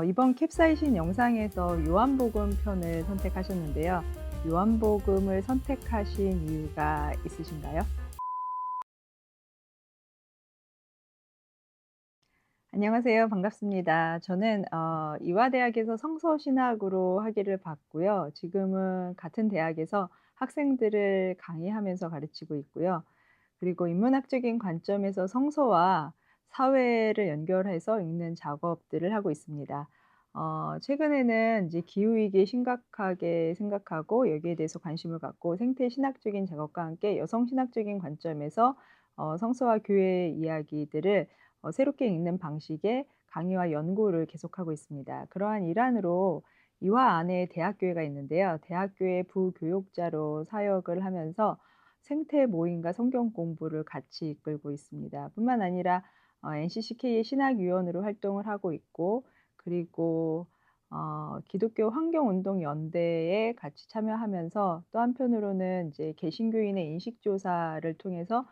이번 캡사이신 영상에서 요한복음 편을 선택하셨는데요. 요한복음을 선택하신 이유가 있으신가요? 안녕하세요. 반갑습니다. 저는 이화대학에서 성서신학으로 학위를 받고요. 지금은 같은 대학에서 학생들을 강의하면서 가르치고 있고요. 그리고 인문학적인 관점에서 성서와 사회를 연결해서 읽는 작업들을 하고 있습니다. 최근에는 이제 기후 위기 심각하게 생각하고 여기에 대해서 관심을 갖고 생태 신학적인 작업과 함께 여성 신학적인 관점에서 성서와 교회의 이야기들을 새롭게 읽는 방식의 강의와 연구를 계속하고 있습니다. 그러한 일환으로 이화 안에 대학교회가 있는데요. 대학교의 부교육자로 사역을 하면서 생태 모임과 성경 공부를 같이 이끌고 있습니다. 뿐만 아니라 NCCK의 신학위원으로 활동을 하고 있고, 그리고 기독교 환경운동연대에 같이 참여하면서 또 한편으로는 이제 개신교인의 인식조사를 통해서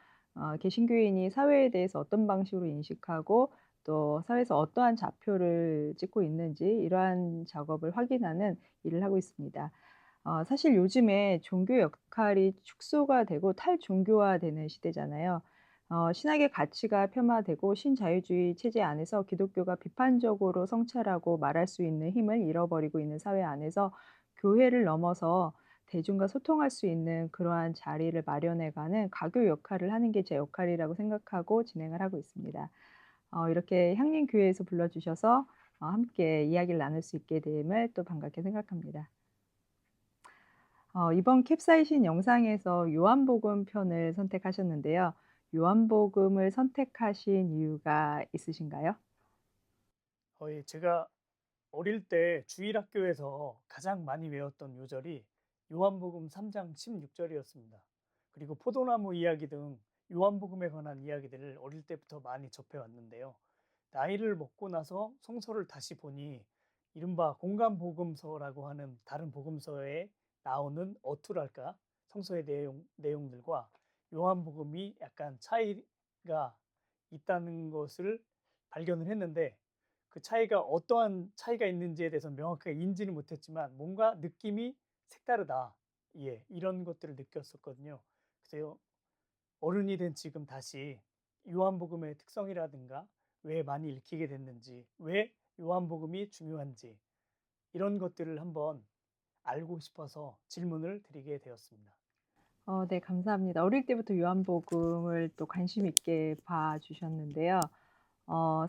개신교인이 사회에 대해서 어떤 방식으로 인식하고 또 사회에서 어떠한 좌표를 찍고 있는지 이러한 작업을 확인하는 일을 하고 있습니다. 사실 요즘에 종교 역할이 축소가 되고 탈종교화되는 시대잖아요. 신학의 가치가 폄하되고 신자유주의 체제 안에서 기독교가 비판적으로 성찰하고 말할 수 있는 힘을 잃어버리고 있는 사회 안에서 교회를 넘어서 대중과 소통할 수 있는 그러한 자리를 마련해가는 가교 역할을 하는 게 제 역할이라고 생각하고 진행을 하고 있습니다. 이렇게 향림교회에서 불러주셔서 함께 이야기를 나눌 수 있게 됨을 또 반갑게 생각합니다. 이번 캡사이신 영상에서 요한복음 편을 선택하셨는데요. 요한복음을 선택하신 이유가 있으신가요? 예, 제가 어릴 때 주일학교에서 가장 많이 외웠던 요절이 요한복음 3장 16절이었습니다. 그리고 포도나무 이야기 등 요한복음에 관한 이야기들을 어릴 때부터 많이 접해 왔는데요. 나이를 먹고 나서 성서를 다시 보니 이른바 공간복음서라고 하는 다른 복음서에 나오는 어투랄까 성서의 내용들과 요한복음이 약간 차이가 있다는 것을 발견을 했는데, 그 차이가 어떠한 차이가 있는지에 대해서 명확하게 인지는 못했지만 뭔가 느낌이 색다르다. 예, 이런 것들을 느꼈었거든요. 그래서 어른이 된 지금 다시 요한복음의 특성이라든가 왜 많이 읽히게 됐는지, 왜 요한복음이 중요한지 이런 것들을 한번 알고 싶어서 질문을 드리게 되었습니다. 네, 감사합니다. 어릴 때부터 요한복음을 또 관심 있게 봐 주셨는데요.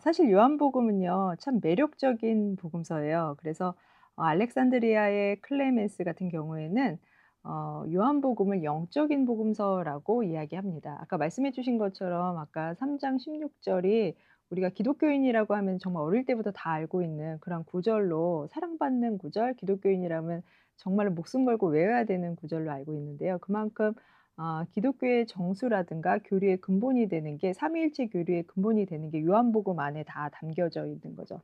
사실 요한복음은요 참 매력적인 복음서예요. 그래서 알렉산드리아의 클레멘스 같은 경우에는 요한복음을 영적인 복음서라고 이야기합니다. 아까 말씀해 주신 것처럼 아까 3장 16 절이 우리가 기독교인이라고 하면 정말 어릴 때부터 다 알고 있는 그런 구절로 사랑받는 구절, 기독교인이라면 정말로 목숨 걸고 외워야 되는 구절로 알고 있는데요. 그만큼 기독교의 정수라든가 교리의 근본이 되는 게 삼위일체 교리의 근본이 되는 게 요한복음 안에 다 담겨져 있는 거죠.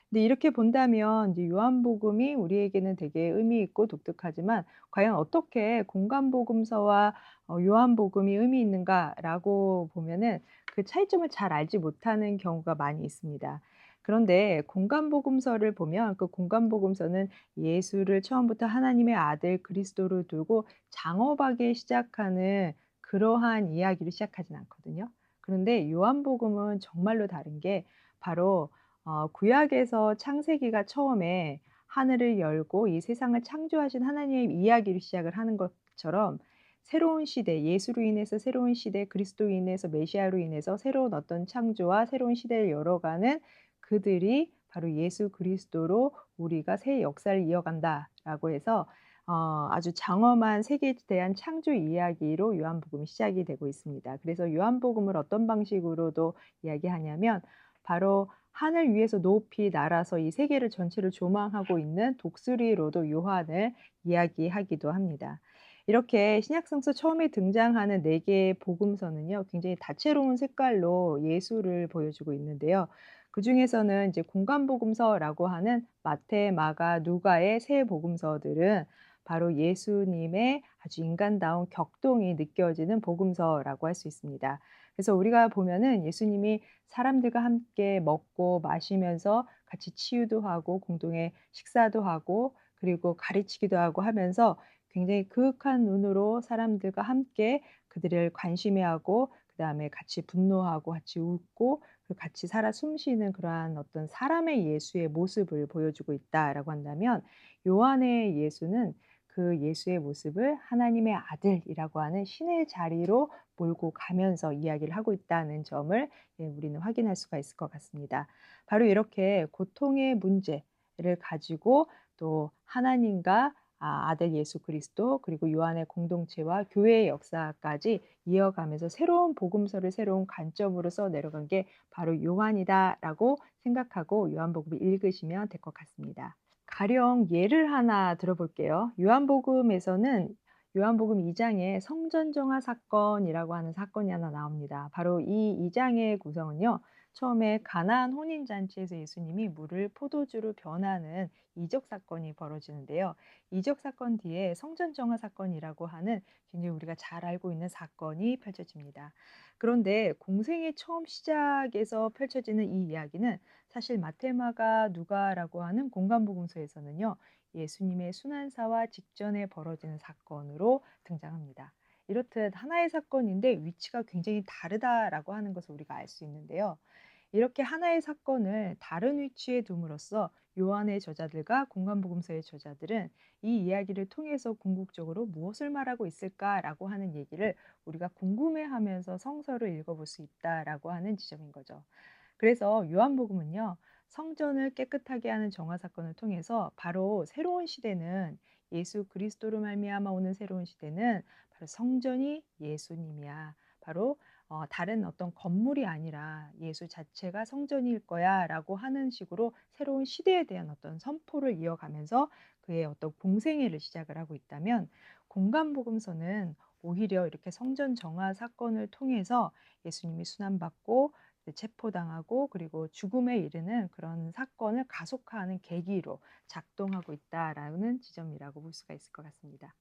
근데 이렇게 본다면 이제 요한복음이 우리에게는 되게 의미 있고 독특하지만 과연 어떻게 공간복음서와 요한복음이 의미 있는가라고 보면은 그 차이점을 잘 알지 못하는 경우가 많이 있습니다. 그런데 공간복음서를 보면 그 공간복음서는 예수를 처음부터 하나님의 아들 그리스도로 두고 장엄하게 시작하는 그러한 이야기로 시작하진 않거든요. 그런데 요한복음은 정말로 다른 게 바로 구약에서 창세기가 처음에 하늘을 열고 이 세상을 창조하신 하나님의 이야기를 시작을 하는 것처럼 새로운 시대, 예수로 인해서 새로운 시대, 그리스도로 인해서 메시아로 인해서 새로운 어떤 창조와 새로운 시대를 열어가는 그들이 바로 예수 그리스도로 우리가 새 역사를 이어간다라고 해서 아주 장엄한 세계에 대한 창조 이야기로 요한복음이 시작이 되고 있습니다. 그래서 요한복음을 어떤 방식으로도 이야기하냐면 바로 하늘 위에서 높이 날아서 이 세계를 전체를 조망하고 있는 독수리로도 요한을 이야기하기도 합니다. 이렇게 신약성서 처음에 등장하는 네 개의 복음서는요, 굉장히 다채로운 색깔로 예수를 보여주고 있는데요. 그중에서는 이제 공간 복음서라고 하는 마태, 마가, 누가의 세 복음서들은 바로 예수님의 아주 인간다운 격동이 느껴지는 복음서라고 할 수 있습니다. 그래서 우리가 보면은 예수님이 사람들과 함께 먹고 마시면서 같이 치유도 하고 공동의 식사도 하고 그리고 가르치기도 하고 하면서 굉장히 그윽한 눈으로 사람들과 함께 그들을 관심해하고 그다음에 같이 분노하고 같이 웃고 그리고 같이 살아 숨쉬는 그러한 어떤 사람의 예수의 모습을 보여주고 있다라고 한다면 요한의 예수는 그 예수의 모습을 하나님의 아들이라고 하는 신의 자리로 몰고 가면서 이야기를 하고 있다는 점을 우리는 확인할 수가 있을 것 같습니다. 바로 이렇게 고통의 문제를 가지고 또 하나님과 아들 예수 그리스도 그리고 요한의 공동체와 교회의 역사까지 이어가면서 새로운 복음서를 새로운 관점으로 써 내려간 게 바로 요한이다라고 생각하고 요한복음을 읽으시면 될 것 같습니다. 가령 예를 하나 들어볼게요. 요한복음 2장에 성전정화 사건이라고 하는 사건이 하나 나옵니다. 바로 이 2장의 구성은요. 처음에 가나안 혼인잔치에서 예수님이 물을 포도주로 변하는 이적 사건이 벌어지는데요. 이적 사건 뒤에 성전정화 사건이라고 하는 굉장히 우리가 잘 알고 있는 사건이 펼쳐집니다. 그런데 공생의 처음 시작에서 펼쳐지는 이 이야기는 사실 마테마가 누가라고 하는 공간복음서에서는요. 예수님의 순환사와 직전에 벌어지는 사건으로 등장합니다. 이렇듯 하나의 사건인데 위치가 굉장히 다르다라고 하는 것을 우리가 알 수 있는데요. 이렇게 하나의 사건을 다른 위치에 둠으로써 요한의 저자들과 공간복음서의 저자들은 이 이야기를 통해서 궁극적으로 무엇을 말하고 있을까라고 하는 얘기를 우리가 궁금해하면서 성서를 읽어볼 수 있다라고 하는 지점인 거죠. 그래서 요한복음은요. 성전을 깨끗하게 하는 정화 사건을 통해서 바로 새로운 시대는 예수 그리스도로 말미암아 오는 새로운 시대는 바로 성전이 예수님이야. 바로 다른 어떤 건물이 아니라 예수 자체가 성전일 거야라고 하는 식으로 새로운 시대에 대한 어떤 선포를 이어가면서 그의 어떤 공생애를 시작을 하고 있다면 공간복음서는 오히려 이렇게 성전 정화 사건을 통해서 예수님이 순환받고 체포당하고 그리고 죽음에 이르는 그런 사건을 가속화하는 계기로 작동하고 있다라는 지점이라고 볼 수가 있을 것 같습니다.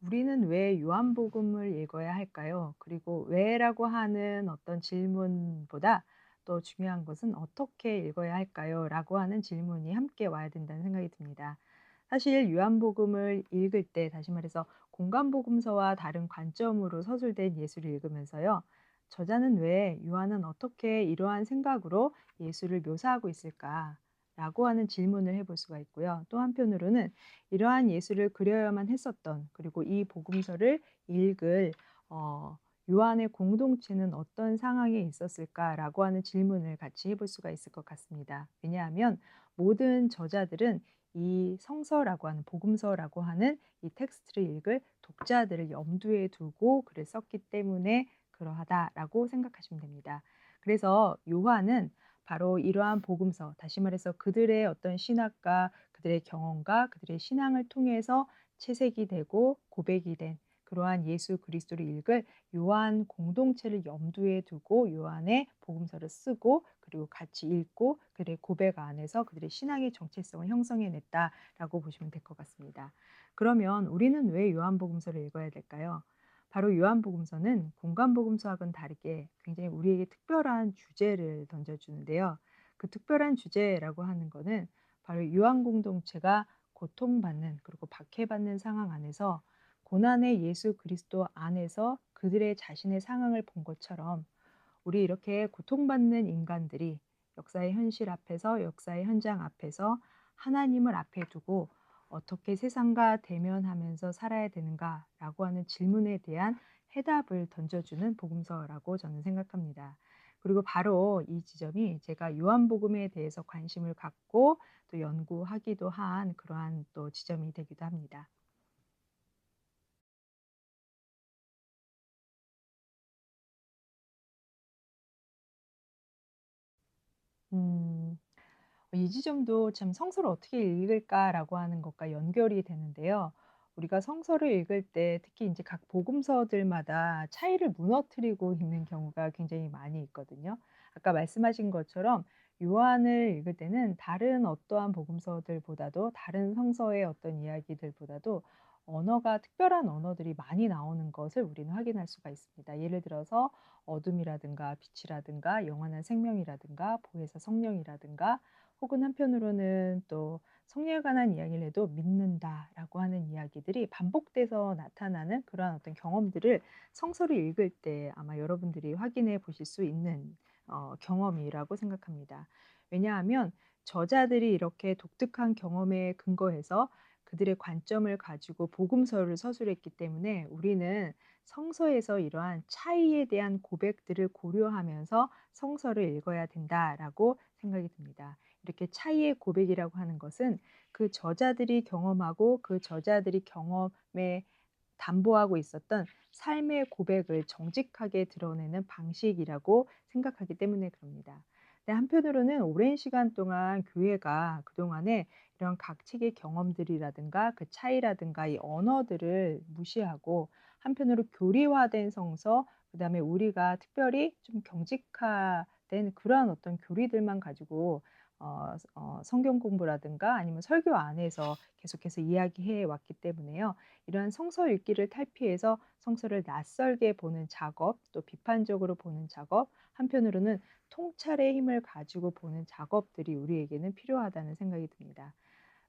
우리는 왜 요한복음을 읽어야 할까요? 그리고 왜라고 하는 어떤 질문보다 또 중요한 것은 어떻게 읽어야 할까요? 라고 하는 질문이 함께 와야 된다는 생각이 듭니다. 사실 요한복음을 읽을 때 다시 말해서 공간복음서와 다른 관점으로 서술된 예수를 읽으면서요. 저자는 왜 요한은 어떻게 이러한 생각으로 예수를 묘사하고 있을까? 라고 하는 질문을 해볼 수가 있고요. 또 한편으로는 이러한 예수를 그려야만 했었던 그리고 이 복음서를 읽을 요한의 공동체는 어떤 상황에 있었을까라고 하는 질문을 같이 해볼 수가 있을 것 같습니다. 왜냐하면 모든 저자들은 이 성서라고 하는 복음서라고 하는 이 텍스트를 읽을 독자들을 염두에 두고 글을 썼기 때문에 그러하다라고 생각하시면 됩니다. 그래서 요한은 바로 이러한 복음서, 다시 말해서 그들의 어떤 신학과 그들의 경험과 그들의 신앙을 통해서 채색이 되고 고백이 된 그러한 예수 그리스도를 읽을 요한 공동체를 염두에 두고 요한의 복음서를 쓰고 그리고 같이 읽고 그들의 고백 안에서 그들의 신앙의 정체성을 형성해냈다라고 보시면 될 것 같습니다. 그러면 우리는 왜 요한복음서를 읽어야 될까요? 바로 요한복음서는 공간복음서하고는 다르게 굉장히 우리에게 특별한 주제를 던져주는데요. 그 특별한 주제라고 하는 거는 바로 요한 공동체가 고통받는 그리고 박해받는 상황 안에서 고난의 예수 그리스도 안에서 그들의 자신의 상황을 본 것처럼 우리 이렇게 고통받는 인간들이 역사의 현실 앞에서 역사의 현장 앞에서 하나님을 앞에 두고 어떻게 세상과 대면하면서 살아야 되는가라고 하는 질문에 대한 해답을 던져주는 복음서라고 저는 생각합니다. 그리고 바로 이 지점이 제가 요한복음에 대해서 관심을 갖고 또 연구하기도 한 그러한 또 지점이 되기도 합니다. 음. 이 지점도 참 '성서를 어떻게 읽을까?'라고 하는 것과 연결이 되는데요. 우리가 성서를 읽을 때 특히 인제 각 복음서들마다 차이를 무너뜨리고 읽는 경우가 굉장히 많이 있거든요. 아까 말씀하신 것처럼 요한을 읽을 때는 다른 어떠한 복음서들보다도 다른 성서의 어떤 이야기들보다도 언어가 특별한 언어들이 많이 나오는 것을 우리는 확인할 수가 있습니다. 예를 들어서 어둠이라든가 빛이라든가 영원한 생명이라든가 보혜사 성령이라든가 혹은 한편으로는 또 성령에 관한 이야기를 해도 믿는다라고 하는 이야기들이 반복돼서 나타나는 그러한 어떤 경험들을 성서를 읽을 때 아마 여러분들이 확인해 보실 수 있는 경험이라고 생각합니다. 왜냐하면 저자들이 이렇게 독특한 경험에 근거해서 그들의 관점을 가지고 복음서를 서술했기 때문에 우리는 성서에서 이러한 차이에 대한 고백들을 고려하면서 성서를 읽어야 된다라고 생각이 듭니다. 이렇게 차이의 고백이라고 하는 것은 그 저자들이 경험하고 그 저자들이 경험에 담보하고 있었던 삶의 고백을 정직하게 드러내는 방식이라고 생각하기 때문에 그럽니다. 근데 한편으로는 오랜 시간 동안 교회가 그동안에 이런 각칙의 경험들이라든가 그 차이라든가 이 언어들을 무시하고 한편으로 교리화된 성서, 그다음에 우리가 특별히 좀 경직화된 그러한 어떤 교리들만 가지고 성경 공부라든가 아니면 설교 안에서 계속해서 이야기해 왔기 때문에요. 이러한 성서 읽기를 탈피해서 성서를 낯설게 보는 작업, 또 비판적으로 보는 작업, 한편으로는 통찰의 힘을 가지고 보는 작업들이 우리에게는 필요하다는 생각이 듭니다.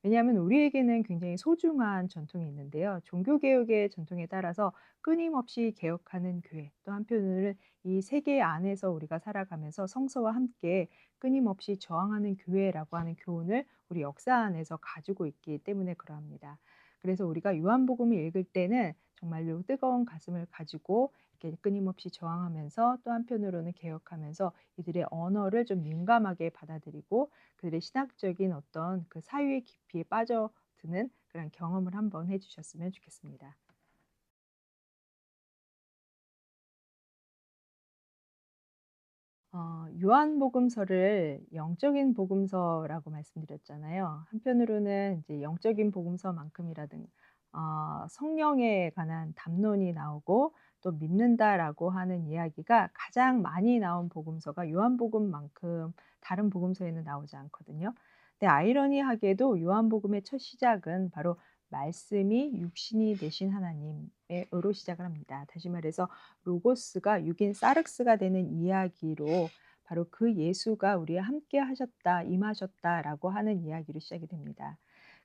왜냐하면 우리에게는 굉장히 소중한 전통이 있는데요. 종교개혁의 전통에 따라서 끊임없이 개혁하는 교회, 또 한편으로는 이 세계 안에서 우리가 살아가면서 성서와 함께 끊임없이 저항하는 교회라고 하는 교훈을 우리 역사 안에서 가지고 있기 때문에 그러합니다. 그래서 우리가 요한복음을 읽을 때는 정말로 뜨거운 가슴을 가지고 이렇게 끊임없이 저항하면서 또 한편으로는 개혁하면서 이들의 언어를 좀 민감하게 받아들이고 그들의 신학적인 어떤 그 사유의 깊이에 빠져드는 그런 경험을 한번 해 주셨으면 좋겠습니다. 요한복음서를 영적인 복음서라고 말씀드렸잖아요. 한편으로는 이제 영적인 복음서만큼이라든 성령에 관한 담론이 나오고 또 믿는다라고 하는 이야기가 가장 많이 나온 복음서가 요한복음만큼 다른 복음서에는 나오지 않거든요. 근데 아이러니하게도 요한복음의 첫 시작은 바로 말씀이 육신이 되신 하나님의로 시작을 합니다. 다시 말해서 로고스가 육인 사륵스가 되는 이야기로 바로 그 예수가 우리와 함께 하셨다, 임하셨다라고 하는 이야기로 시작이 됩니다.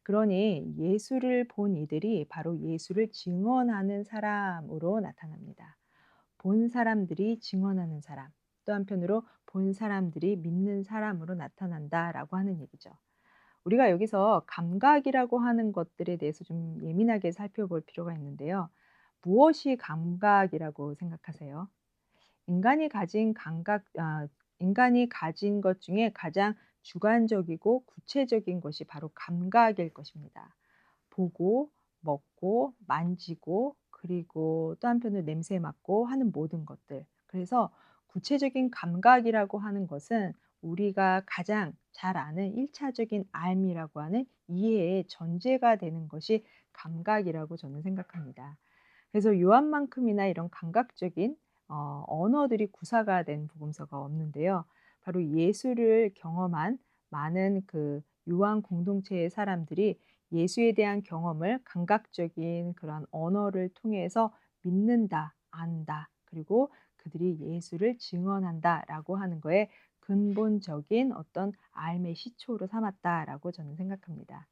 그러니 예수를 본 이들이 바로 예수를 증언하는 사람으로 나타납니다. 본 사람들이 증언하는 사람, 또 한편으로 본 사람들이 믿는 사람으로 나타난다라고 하는 얘기죠. 우리가 여기서 감각이라고 하는 것들에 대해서 좀 예민하게 살펴볼 필요가 있는데요. 무엇이 감각이라고 생각하세요? 인간이 가진 인간이 가진 것 중에 가장 주관적이고 구체적인 것이 바로 감각일 것입니다. 보고, 먹고, 만지고, 그리고 또 한편으로 냄새 맡고 하는 모든 것들. 그래서 구체적인 감각이라고 하는 것은 우리가 가장 잘 아는 1차적인 알미라고 하는 이해의 전제가 되는 것이 감각이라고 저는 생각합니다. 그래서 요한만큼이나 이런 감각적인 언어들이 구사가 된 복음서가 없는데요. 바로 예수를 경험한 많은 그 요한 공동체의 사람들이 예수에 대한 경험을 감각적인 그런 언어를 통해서 믿는다, 안다, 그리고 그들이 예수를 증언한다라고 하는 거에 근본적인 어떤 삶의 시초로 삼았다라고 저는 생각합니다.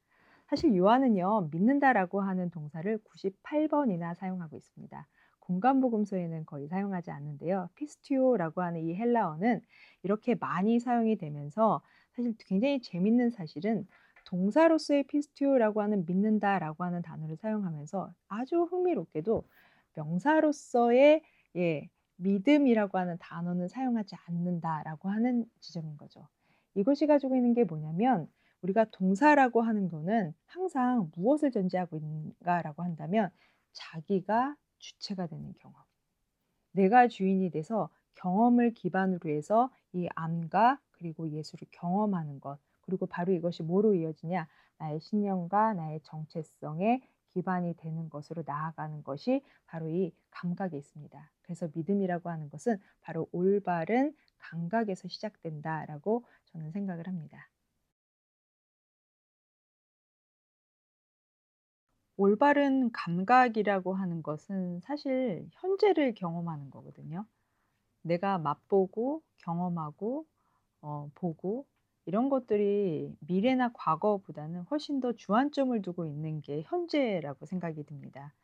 사실 요한은요, 믿는다라고 하는 동사를 98번이나 사용하고 있습니다. 공간복음서에는 거의 사용하지 않는데요. 피스티오라고 하는 이 헬라어는 이렇게 많이 사용이 되면서 사실 굉장히 재밌는 사실은 동사로서의 피스티오라고 하는 믿는다라고 하는 단어를 사용하면서 아주 흥미롭게도 명사로서의 믿음이라고 하는 단어는 사용하지 않는다라고 하는 지점인 거죠. 이것이 가지고 있는 게 뭐냐면 우리가 동사라고 하는 거는 항상 무엇을 전제하고 있는가라고 한다면 자기가 주체가 되는 경험. 내가 주인이 돼서 경험을 기반으로 해서 이 암과 그리고 예수를 경험하는 것. 그리고 바로 이것이 뭐로 이어지냐? 나의 신념과 나의 정체성의 기반이 되는 것으로 나아가는 것이 바로 이 감각에 있습니다. 그래서 믿음이라고 하는 것은 바로 올바른 감각에서 시작된다라고 저는 생각을 합니다. 올바른 감각이라고 하는 것은 사실 현재를 경험하는 거거든요. 내가 맛보고 경험하고 보고 이런 것들이 미래나 과거보다는 훨씬 더 주안점을 두고 있는 게 현재라고 생각이 듭니다.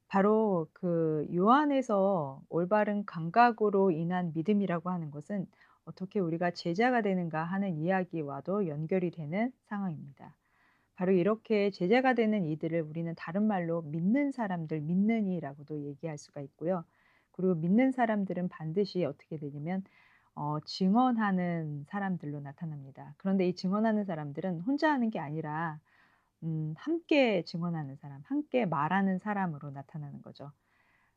바로 그 요한에서 올바른 감각으로 인한 믿음이라고 하는 것은 어떻게 우리가 제자가 되는가 하는 이야기와도 연결이 되는 상황입니다. 바로 이렇게 제자가 되는 이들을 우리는 다른 말로 믿는 사람들, 믿는이라고도 얘기할 수가 있고요. 그리고 믿는 사람들은 반드시 어떻게 되냐면 증언하는 사람들로 나타납니다. 그런데 이 증언하는 사람들은 혼자 하는 게 아니라 함께 증언하는 사람, 함께 말하는 사람으로 나타나는 거죠.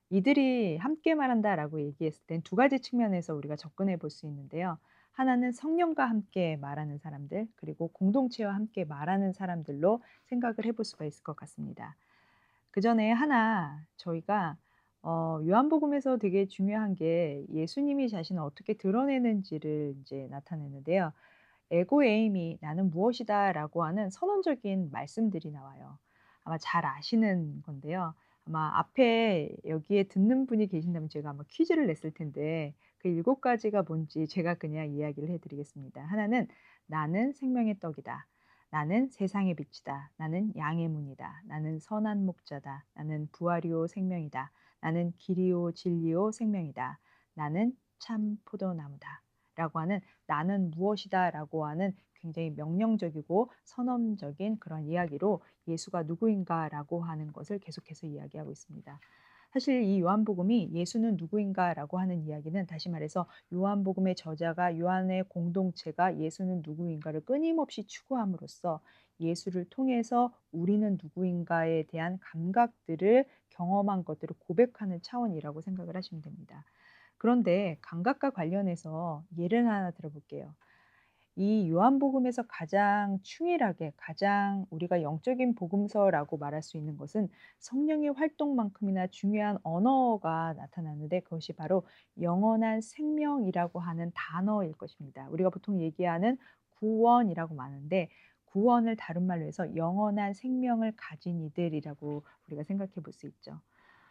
이들이 함께 말한다라고 얘기했을 땐 두 가지 측면에서 우리가 접근해 볼 수 있는데요. 하나는 성령과 함께 말하는 사람들, 그리고 공동체와 함께 말하는 사람들로 생각을 해볼 수가 있을 것 같습니다. 그전에 하나 저희가 요한복음에서 되게 중요한 게 예수님이 자신을 어떻게 드러내는지를 이제 나타내는데요. 에고 에임이 "나는 무엇이다."라고 하는 선언적인 말씀들이 나와요. 아마 잘 아시는 건데요. 아마 앞에 여기에 듣는 분이 계신다면 제가 아마 퀴즈를 냈을 텐데 그 7 가지가 뭔지 제가 그냥 이야기를 해 드리겠습니다. 하나는 "나는 생명의 떡이다. 나는 세상의 빛이다. 나는 양의 문이다. 나는 선한 목자다. 나는 부활이요 생명이다. 나는 길이요 진리요 생명이다. 나는 참 포도나무다." 라고 하는 나는 무엇이다라고 하는 굉장히 명령적이고 선언적인 그런 이야기로 예수가 누구인가라고 하는 것을 계속해서 이야기하고 있습니다. 사실 이 요한복음이 예수는 누구인가라고 하는 이야기는 다시 말해서 요한복음의 저자가 요한의 공동체가 예수는 누구인가를 끊임없이 추구함으로써 예수를 통해서 우리는 누구인가에 대한 감각들을 경험한 것들을 고백하는 차원이라고 생각을 하시면 됩니다. 그런데 감각과 관련해서 예를 하나 들어볼게요. 이 요한복음에서 가장 충일하게 가장 우리가 영적인 복음서라고 말할 수 있는 것은 성령의 활동만큼이나 중요한 언어가 나타나는데 그것이 바로 영원한 생명이라고 하는 단어일 것입니다. 우리가 보통 얘기하는 구원이라고 말하는데 구원을 다른 말로 해서 영원한 생명을 가진 이들이라고 우리가 생각해 볼 수 있죠.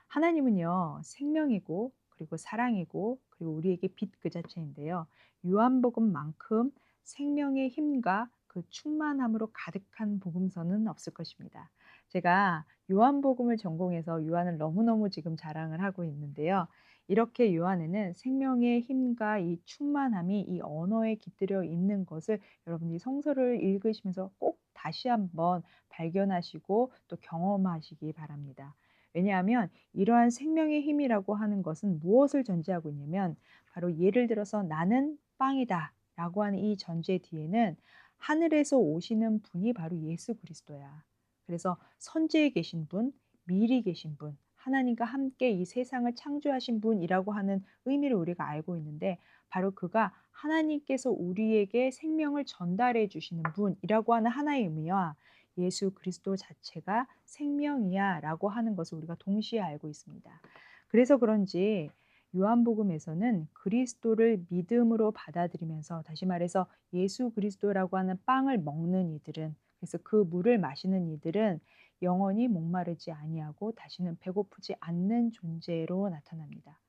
하나님은요, 생명이고, 그리고 사랑이고, 그리고 우리에게 빛 그 자체인데요. 요한복음만큼 생명의 힘과 그 충만함으로 가득한 복음서는 없을 것입니다. 제가 요한복음을 전공해서 요한을 너무너무 지금 자랑을 하고 있는데요. 이렇게 요한에는 생명의 힘과 이 충만함이 이 언어에 깃들여 있는 것을 여러분이 성서를 읽으시면서 꼭 다시 한번 발견하시고 또 경험하시기 바랍니다. 왜냐하면 이러한 생명의 힘이라고 하는 것은 무엇을 전제하고 있냐면 바로 예를 들어서 "나는 빵이다." 라고 하는 이 전제 뒤에는 하늘에서 오시는 분이 바로 예수 그리스도야. 그래서 선지에 계신 분, 미리 계신 분, 하나님과 함께 이 세상을 창조하신 분이라고 하는 의미를 우리가 알고 있는데 바로 그가 하나님께서 우리에게 생명을 전달해 주시는 분이라고 하는 하나의 의미와 예수 그리스도 자체가 생명이야라고 하는 것을 우리가 동시에 알고 있습니다. 그래서 그런지 요한복음에서는 그리스도를 믿음으로 받아들이면서 다시 말해서 예수 그리스도라고 하는 빵을 먹는 이들은 그래서 그 물을 마시는 이들은 영원히 목마르지 아니하고 다시는 배고프지 않는 존재로 나타납니다.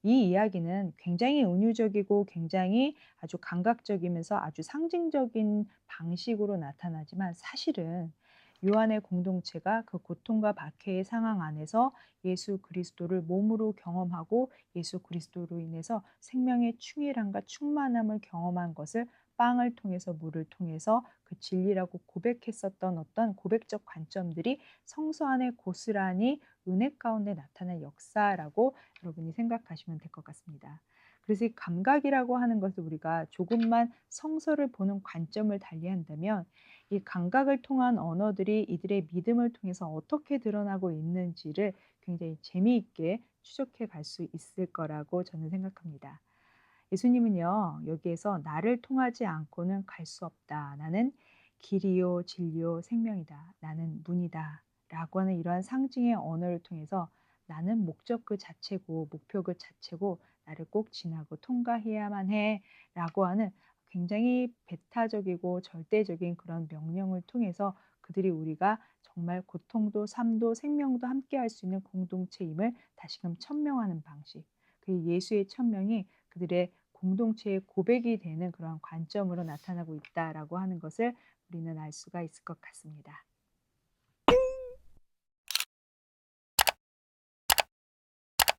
이 이야기는 굉장히 은유적이고 굉장히 아주 감각적이면서 아주 상징적인 방식으로 나타나지만 사실은 요한의 공동체가 그 고통과 박해의 상황 안에서 예수 그리스도를 몸으로 경험하고 예수 그리스도로 인해서 생명의 충일함과 충만함을 경험한 것을 빵을 통해서 물을 통해서 그 진리라고 고백했었던 어떤 고백적 관점들이 성서 안에 고스란히 은혜 가운데 나타난 역사라고 여러분이 생각하시면 될 것 같습니다. 그래서 이 감각이라고 하는 것을 우리가 조금만 성서를 보는 관점을 달리한다면 이 감각을 통한 언어들이 이들의 믿음을 통해서 어떻게 드러나고 있는지를 굉장히 재미있게 추적해 갈 수 있을 거라고 저는 생각합니다. 예수님은요, 여기에서 나를 통하지 않고는 갈 수 없다. 나는 길이요, 진리요, 생명이다. 나는 문이다. 라고 하는 이러한 상징의 언어를 통해서 나는 목적 그 자체고 목표 그 자체고 나를 꼭 지나고 통과해야만 해 라고 하는 굉장히 배타적이고 절대적인 그런 명령을 통해서 그들이 우리가 정말 고통도 삶도 생명도 함께 할 수 있는 공동체임을 다시금 천명하는 방식. 그 예수의 천명이 그들의 공동체의 고백이 되는 그런 관점으로 나타나고 있다라고 하는 것을 우리는 알 수가 있을 것 같습니다.